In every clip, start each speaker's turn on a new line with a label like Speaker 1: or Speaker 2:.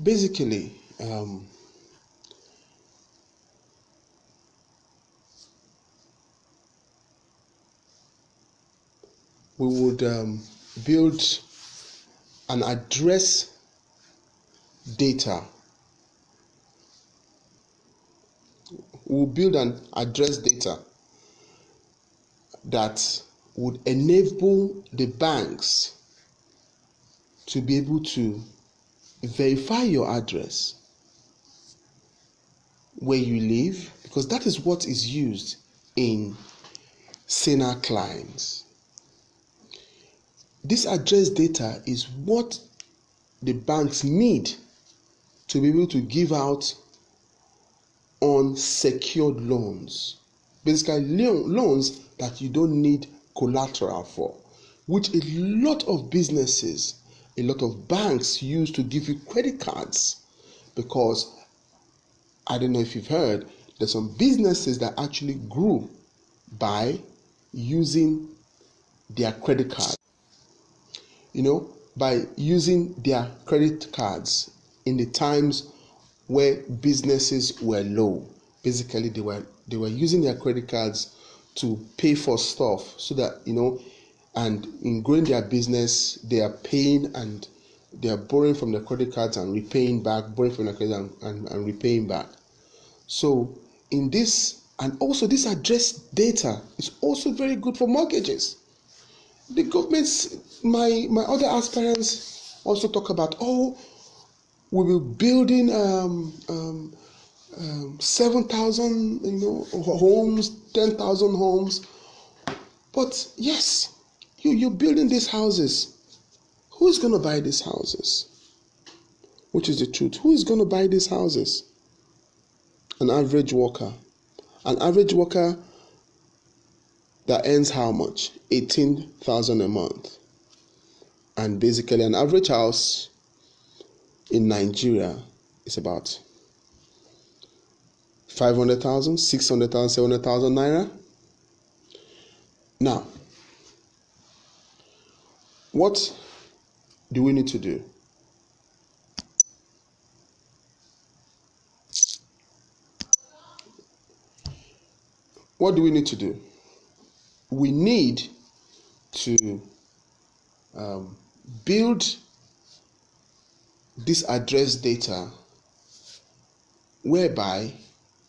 Speaker 1: Basically, we would build an address data. We'll build an address data that would enable the banks to be able to verify your address, where you live, because that is what is used in SENA clients. This address data is what the banks need to be able to give out on secured loans. Basically, loans that you don't need collateral for, which a lot of businesses, a lot of banks use to give you credit cards. Because I don't know if you've heard, there's some businesses that actually grew by using their credit card. By using their credit cards in the times where businesses were low. Basically, they were using their credit cards to pay for stuff, so that and in growing their business, they are paying and they are borrowing from the credit cards and repaying back, borrowing from the credit and repaying back. So in this, and also this address data is also very good for mortgages. The government's, my other aspirants also talk about, we will be building 7,000 homes, 10,000 homes. But yes, you're building these houses. Who is going to buy these houses? Which is the truth. Who is going to buy these houses? An average worker. An average worker that earns how much? 18,000 a month. And basically an average house in Nigeria is about 500,000, 600,000, 700,000 naira. Now, what do we need to do? What do we need to do? We need to build this address data whereby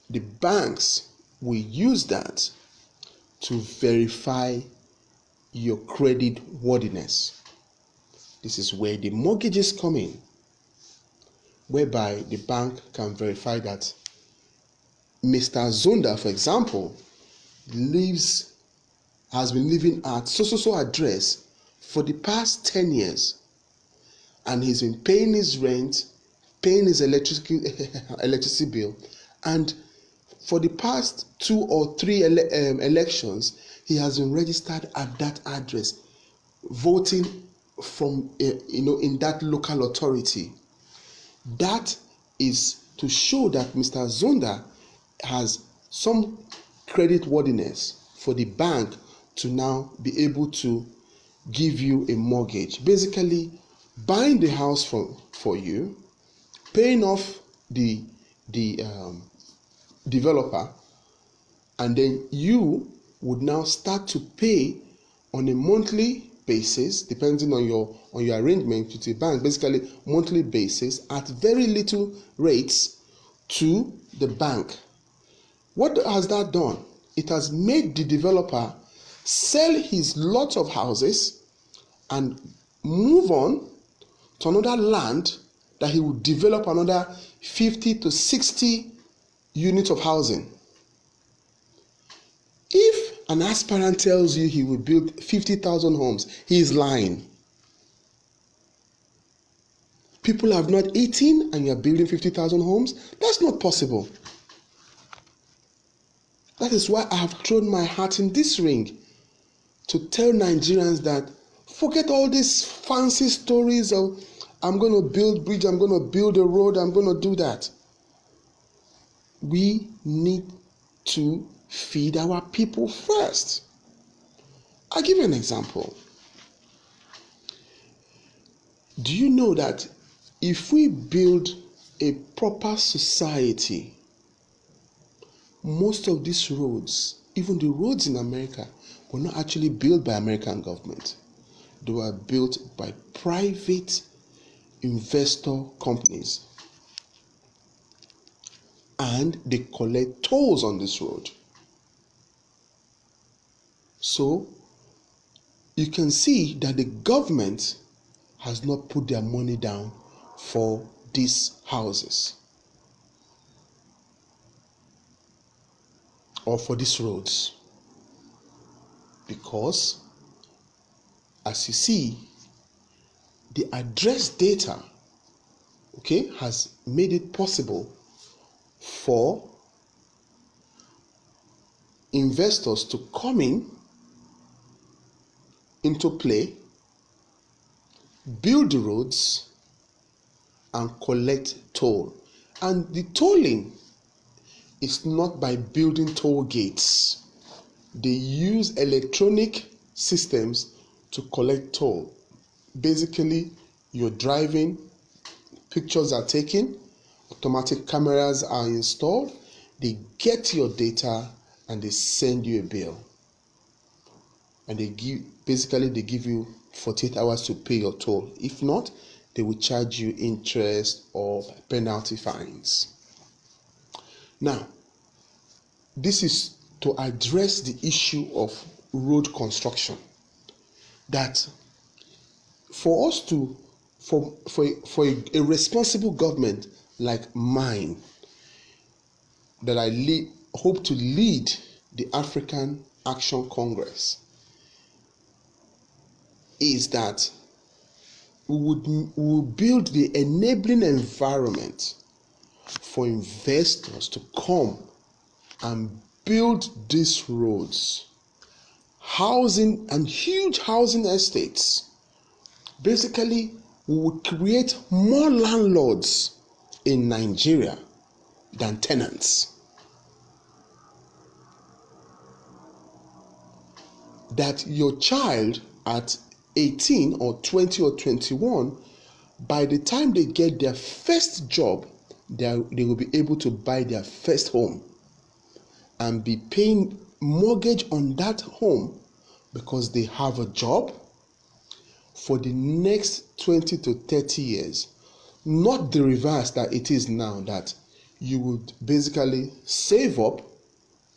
Speaker 1: the banks will use that to verify your credit worthiness. This is where the mortgages come in, whereby the bank can verify that Mr. Zonda, for example, has been living at so address for the past 10 years, and he's been paying his rent, paying his electricity bill, and for the past 2 or 3 elections, he has been registered at that address, voting from in that local authority. That is to show that Mr. Zonda has some credit worthiness for the bank to now be able to give you a mortgage. Basically, buying the house for you, paying off the developer, and then you would now start to pay on a monthly basis, depending on your arrangement with the bank. Basically, monthly basis at very little rates to the bank. What has that done? It has made the developer sell his lot of houses and move on to another land that he will develop another 50 to 60 units of housing. If an aspirant tells you he will build 50,000 homes, he is lying. People have not eaten and you are building 50,000 homes? That's not possible. That is why I have thrown my hat in this ring to tell Nigerians that forget all these fancy stories of I'm going to build bridge, I'm going to build a road, I'm going to do that. We need to feed our people first. I'll give you an example. Do you know that if we build a proper society, most of these roads, even the roads in America, were not actually built by American government. They were built by private investor companies. And they collect tolls on this road. So you can see that the government has not put their money down for these houses or for these roads, because as you see, the address data, okay, has made it possible for investors to come into play, build the roads, and collect toll. And the tolling is not by building toll gates. They use electronic systems to collect toll. Basically, you're driving, pictures are taken, automatic cameras are installed, they get your data and they send you a bill. And they give you 48 hours to pay your toll. If not, they will charge you interest or penalty fines. Now, this is to address the issue of road construction. That for us to, for a responsible government like mine, that I hope to lead the African Action Congress, is that we will build the enabling environment for investors to come and build these roads, housing and huge housing estates. Basically, we will create more landlords in Nigeria than tenants. That your child at 18 or 20 or 21, by the time they get their first job, they will be able to buy their first home and be paying mortgage on that home because they have a job for the next 20 to 30 years. Not the reverse that it is now, that you would basically save up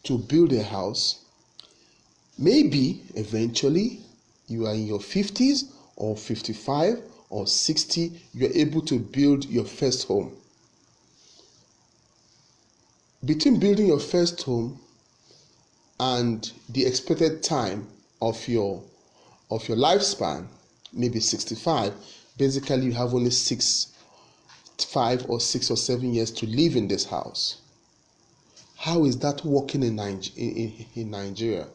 Speaker 1: to build a house. Maybe eventually you are in your 50s or 55 or 60, you're able to build your first home. Between building your first home and the expected time of your lifespan, maybe 65, basically you have only 5 or 6 or 7 years to live in this house. How is that working in Nigeria?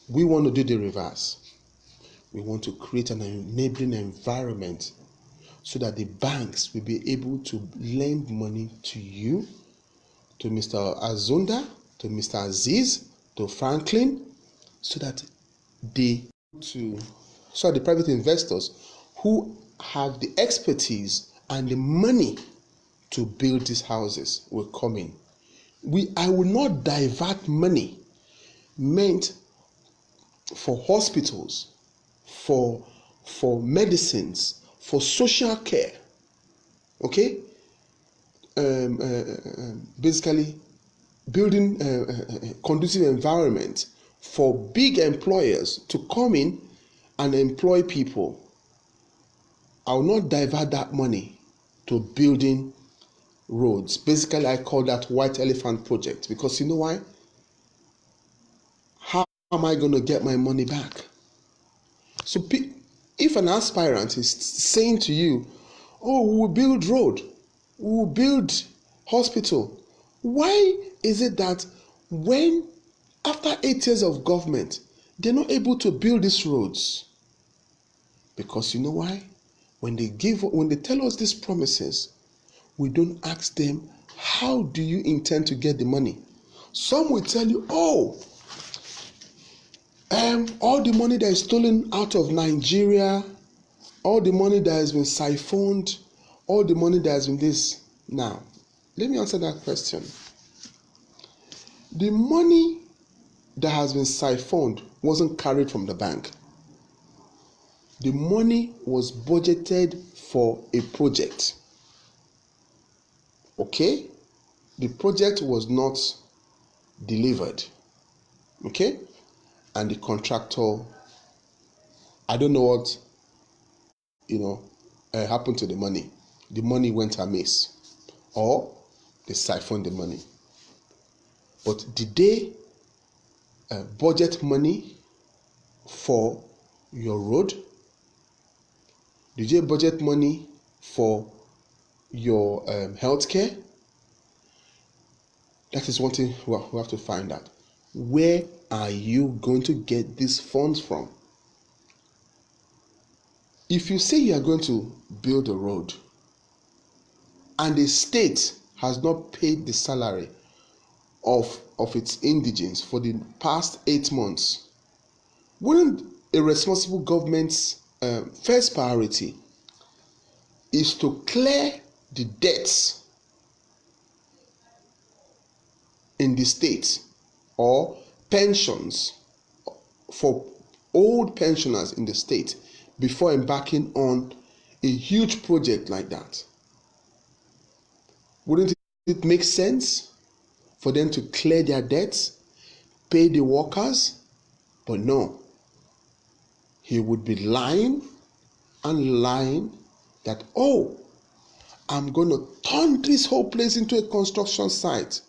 Speaker 1: We want to do the reverse. We want to create an enabling environment so that the banks will be able to lend money to you, to Mr. Azunda, to Mr. Aziz, to Franklin, so that the private investors who have the expertise and the money to build these houses will come in. I will not divert money meant for hospitals, for medicines, for social care, okay? Basically building a conducive environment for big employers to come in and employ people. I will not divert that money to building roads. Basically, I call that white elephant project, because you know why? How am I going to get my money back? So if an aspirant is saying to you, oh, we will build road, we will build hospital, why is it that when after 8 years of government, they're not able to build these roads? Because you know why? When they tell us these promises, we don't ask them, how do you intend to get the money? Some will tell you, all the money that is stolen out of Nigeria, all the money that has been siphoned all the money that has been this. Now, let me answer that question. The money that has been siphoned wasn't carried from the bank. The money was budgeted for a project. Okay? The project was not delivered. Okay? And the contractor, I don't know what, happened to the money. The money went amiss. Or they siphoned the money. But did they budget money for your road? Did you budget money for your healthcare? That is one thing we have to find out. Where are you going to get these funds from? If you say you are going to build a road and the state has not paid the salary of its indigents for the past 8 months, wouldn't a responsible government's first priority is to clear the debts in the state or pensions for old pensioners in the state before embarking on a huge project like that? Wouldn't it make sense for them to clear their debts, pay the workers? But no, he would be lying and lying that, I'm going to turn this whole place into a construction site.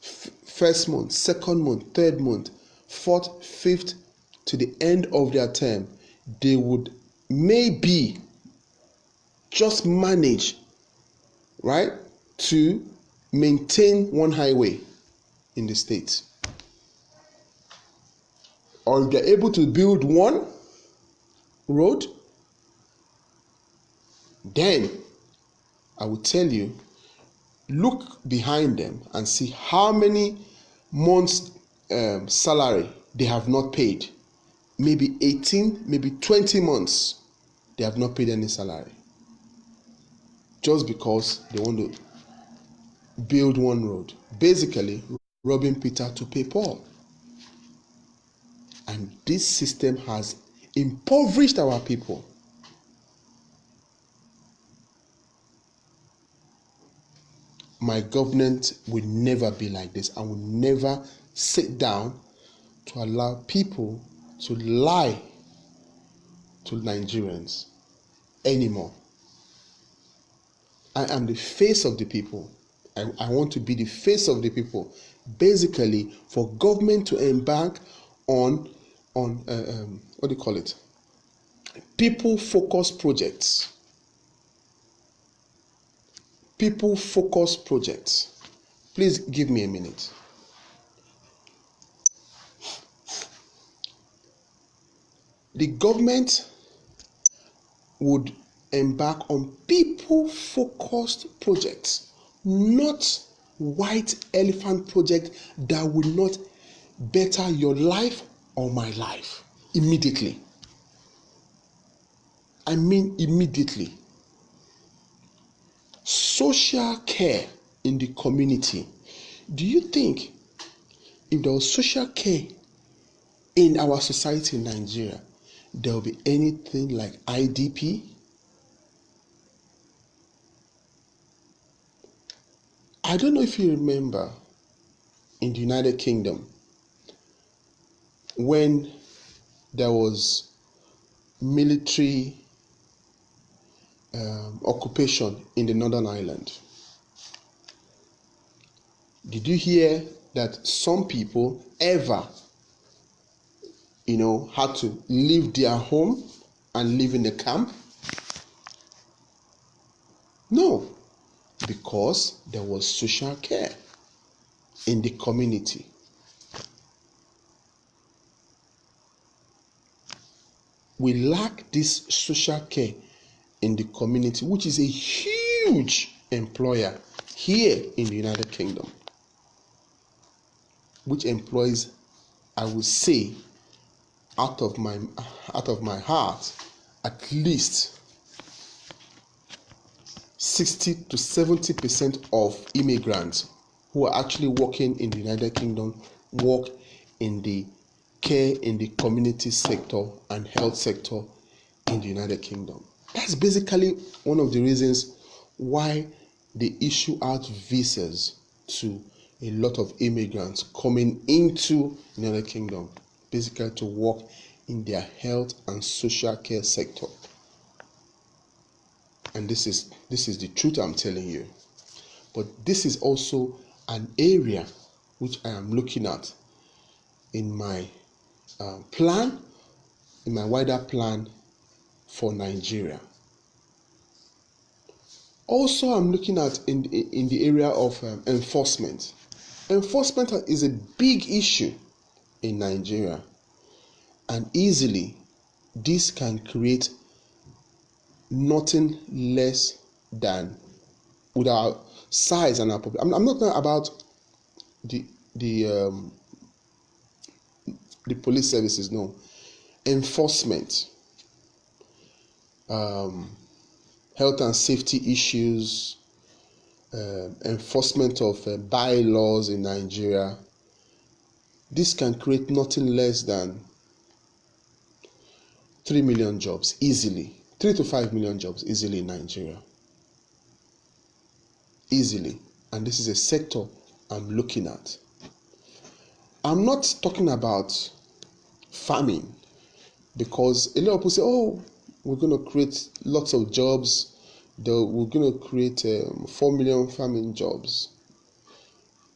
Speaker 1: First month, second month, third month, fourth, fifth, to the end of their term, they would maybe just manage, right, to maintain one highway in the state. Or if they're able to build one road, then I will tell you, look behind them and see how many months' salary they have not paid. Maybe 18, maybe 20 months, they have not paid any salary. Just because they want to build one road. Basically, robbing Peter to pay Paul. And this system has impoverished our people. My government will never be like this. I will never sit down to allow people to lie to Nigerians anymore. I am the face of the people. I want to be the face of the people. Basically, for government to embark on what do you call it? People-focused projects. People-focused projects. Please give me a minute. The government would embark on people-focused projects, not white elephant projects that will not better your life or my life immediately. I mean immediately. Social care in the community. Do you think if there was social care in our society in Nigeria, there will be anything like IDP? I don't know if you remember in the United Kingdom when there was military occupation in the Northern Ireland. Did you hear that some people ever, had to leave their home and live in the camp? No, because there was social care in the community. We lack this social care in the community, which is a huge employer here in the United Kingdom, which employs, I would say, out of my heart, at least 60 to 70% of immigrants who are actually working in the United Kingdom work in the care in the community sector and health sector in the United Kingdom. That's basically one of the reasons why they issue out visas to a lot of immigrants coming into the United Kingdom, basically to work in their health and social care sector. And this is the truth I'm telling you. But this is also an area which I am looking at in my plan, in my wider plan for Nigeria. Also, I'm looking at in the area of enforcement. Enforcement is a big issue in Nigeria, and easily this can create nothing less than, with our size and our population. I'm not talking about the police services, no. Enforcement, health and safety issues, enforcement of bylaws in Nigeria. This can create nothing less than 3 million jobs easily, 3 to 5 million jobs easily in Nigeria. Easily. And this is a sector I'm looking at. I'm not talking about farming, because a lot of people say, oh, we're going to create lots of jobs. We're going to create 4 million farming jobs.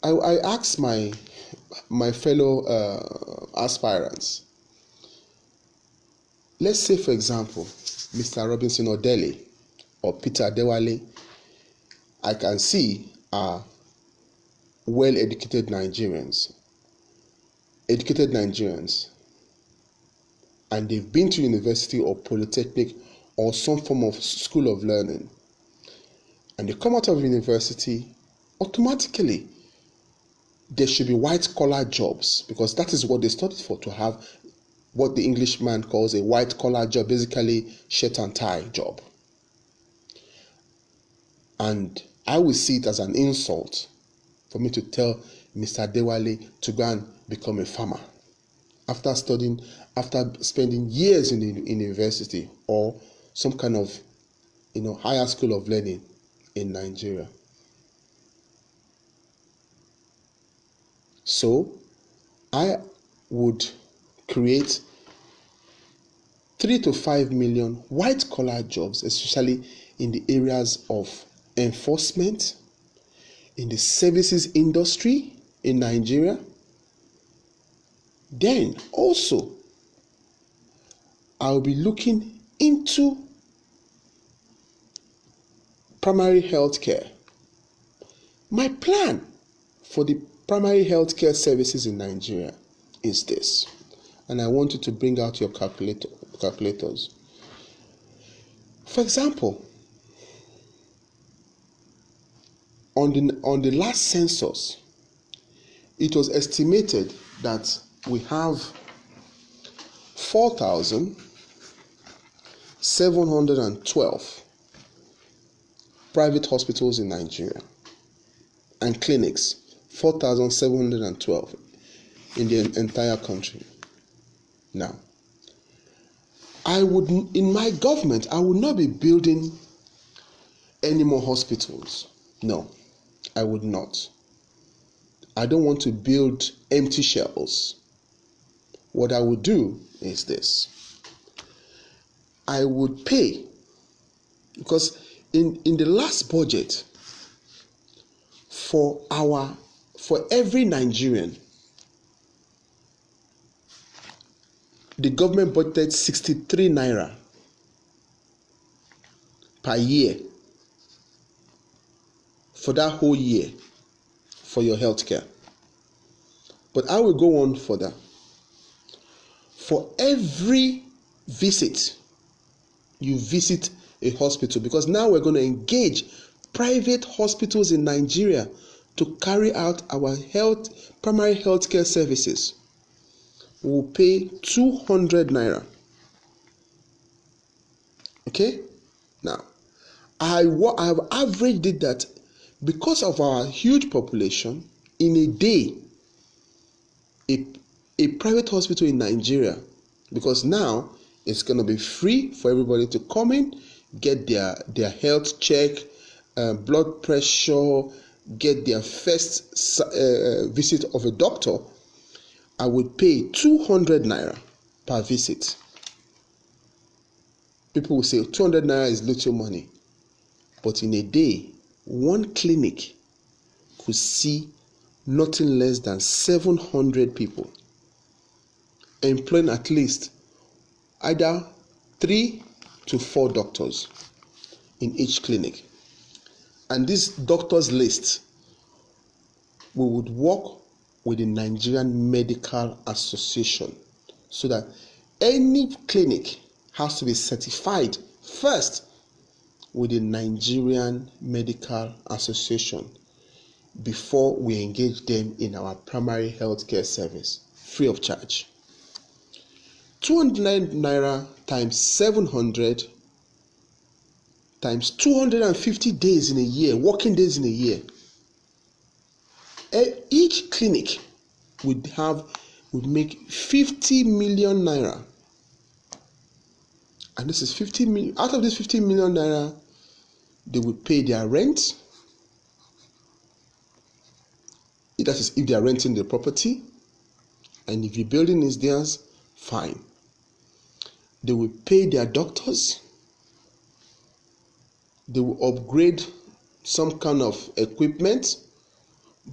Speaker 1: I asked my fellow aspirants. Let's say, for example, Mr. Robinson Odele or Peter Adewale, I can see are well-educated Nigerians, and they've been to university or polytechnic or some form of school of learning, and they come out of university, automatically there should be white-collar jobs, because that is what they studied for, to have what the Englishman calls a white-collar job, basically shirt and tie job. And I will see it as an insult for me to tell Mr. Adewale to go and become a farmer after spending years in the university or some kind of higher school of learning in Nigeria. So I would create 3 to 5 million white-collar jobs, especially in the areas of enforcement, in the services industry in Nigeria. Then also, I'll be looking into primary health care. My plan for the primary health care services in Nigeria is this, and I want you to bring out your calculators. For example, on the last census, it was estimated that we have 4,712 private hospitals in Nigeria and clinics, 4,712 in the entire country. Now, in my government, I would not be building any more hospitals. No, I would not. I don't want to build empty shells. What I would do is this. I would pay, because in the last budget, for every Nigerian, the government budgeted 63 naira per year for that whole year for your health care. But I will go on further. For every visit you visit a hospital, because now we're going to engage private hospitals in Nigeria to carry out our primary health care services, we'll pay 200 naira. Okay? Now, I've averaged it that because of our huge population, in a day, a private hospital in Nigeria, because now it's going to be free for everybody to come in, get their health check, blood pressure, get their first visit of a doctor. I would pay 200 naira per visit. People will say 200 naira is little money, but in a day, one clinic could see nothing less than 700 people, employing at least either 3 to 4 doctors in each clinic. And this doctors list, we would work with the Nigerian Medical Association, so that any clinic has to be certified first with the Nigerian Medical Association before we engage them in our primary healthcare service, free of charge. 209 naira times 700 times 250 days in a year, working days in a year. Each clinic would make 50 million naira. And this is 50 million. Out of this 50 million naira, they would pay their rent. That is, if they are renting the property. And if the building is theirs, fine. They will pay their doctors. They will upgrade some kind of equipment.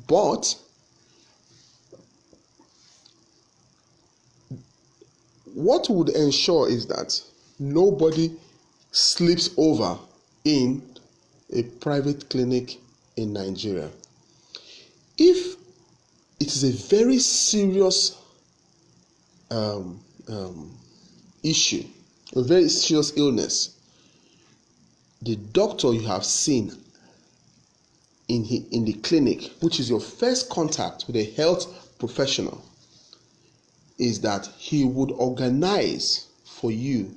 Speaker 1: But what would ensure is that nobody sleeps over in a private clinic in Nigeria. If it is a very serious issue, a very serious illness, the doctor you have seen in the clinic, which is your first contact with a health professional, is that he would organize for you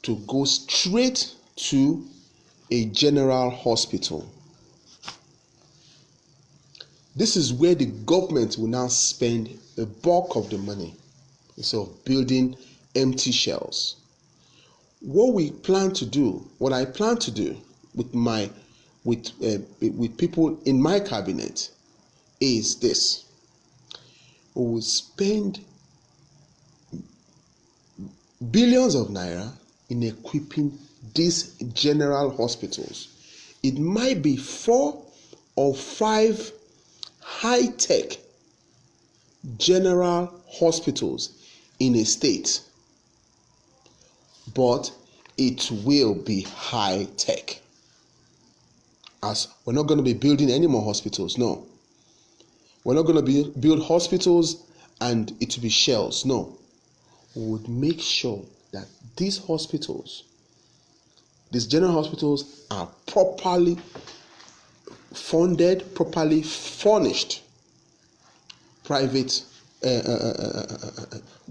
Speaker 1: to go straight to a general hospital. This is where the government will now spend a bulk of the money instead of building empty shells. What I plan to do with people in my cabinet is this: we will spend billions of naira in equipping these general hospitals. It might be 4 or 5 high-tech general hospitals in a state, but it will be high-tech. As we're not going to be building any more hospitals, no. We're not going to build hospitals and it will be shells, no. We would make sure that these hospitals, these general hospitals, are properly funded, properly furnished private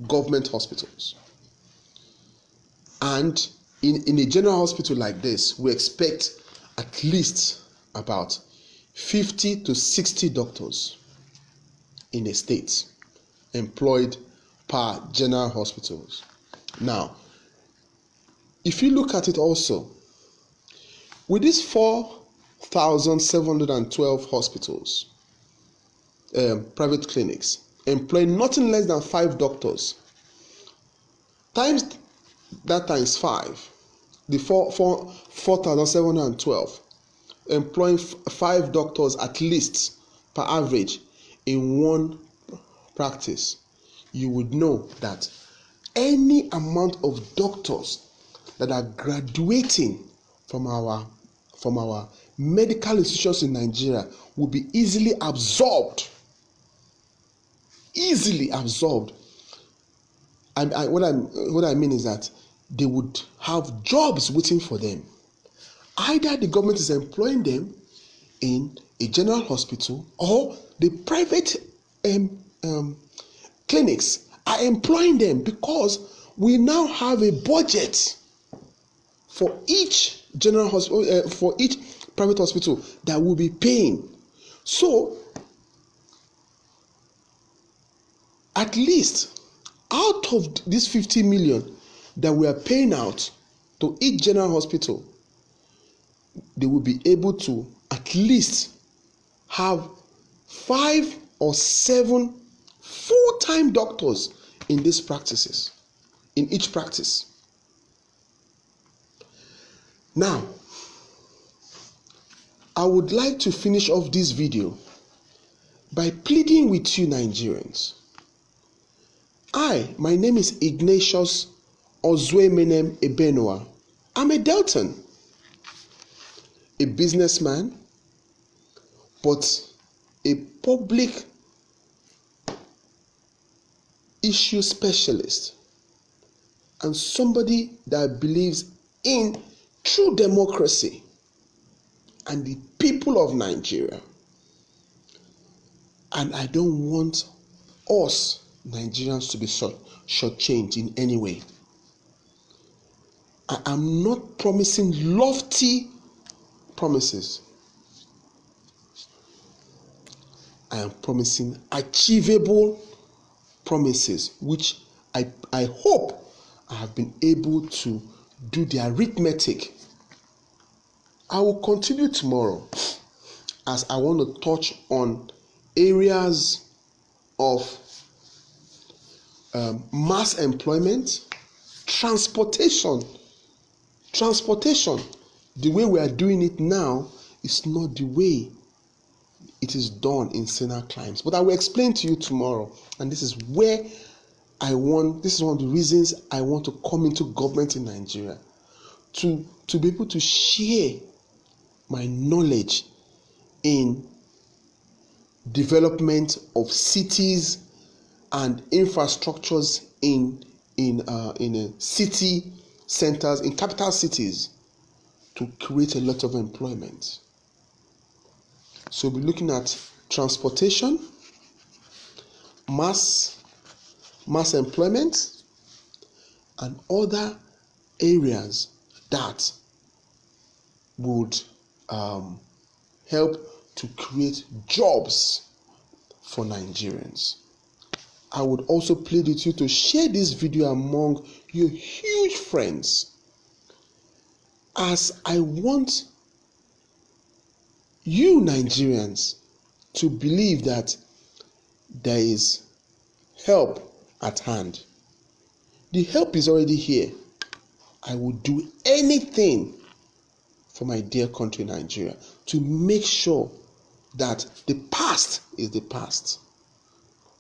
Speaker 1: government hospitals. And in a general hospital like this, we expect at least about 50 to 60 doctors in a state employed per general hospitals. Now, if you look at it also, with these 4,712 hospitals, private clinics, employing nothing less than 5 doctors, times 5, the 4,712, employing 5 doctors at least per average in one practice, you would know that any amount of doctors that are graduating from our medical institutions in Nigeria will be easily absorbed. And what I mean is that they would have jobs waiting for them. Either the government is employing them in a general hospital, or the private clinics are employing them, because we now have a budget for each general hospital, for each private hospital that will be paying. So at least out of this 50 million that we are paying out to each general hospital, they will be able to at least have 5 or 7 full-time doctors in these practices, in each practice. Now, I would like to finish off this video by pleading with you Nigerians. My name is Ignatius Ebenuwah. I'm a Deltan, a businessman, but a public issue specialist, and somebody that believes in true democracy and the people of Nigeria. And I don't want us Nigerians to be shortchanged in any way. I am not promising lofty promises. I am promising achievable promises, which I hope I have been able to do the arithmetic. I will continue tomorrow as I want to touch on areas of mass employment, transportation. The way we are doing it now is not the way it is done in senile climes. But I will explain to you tomorrow, and this is where this is one of the reasons I want to come into government in Nigeria, to be able to share my knowledge in development of cities and infrastructures in city centers, in capital cities, to create a lot of employment. So we'll be looking at transportation, mass employment, and other areas that would help to create jobs for Nigerians. I would also plead with you to share this video among your huge friends, as I want you Nigerians to believe that there is help at hand. The help is already here. I will do anything for my dear country Nigeria to make sure that the past is the past.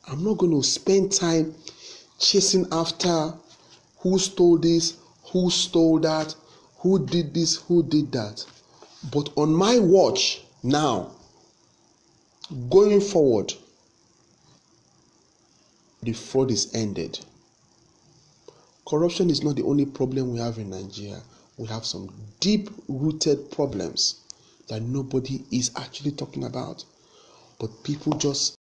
Speaker 1: I'm not going to spend time chasing after who stole this, who stole that, who did this, who did that. But on my watch now, going forward, the fraud is ended. Corruption is not the only problem we have in Nigeria. We have some deep-rooted problems that nobody is actually talking about. But people just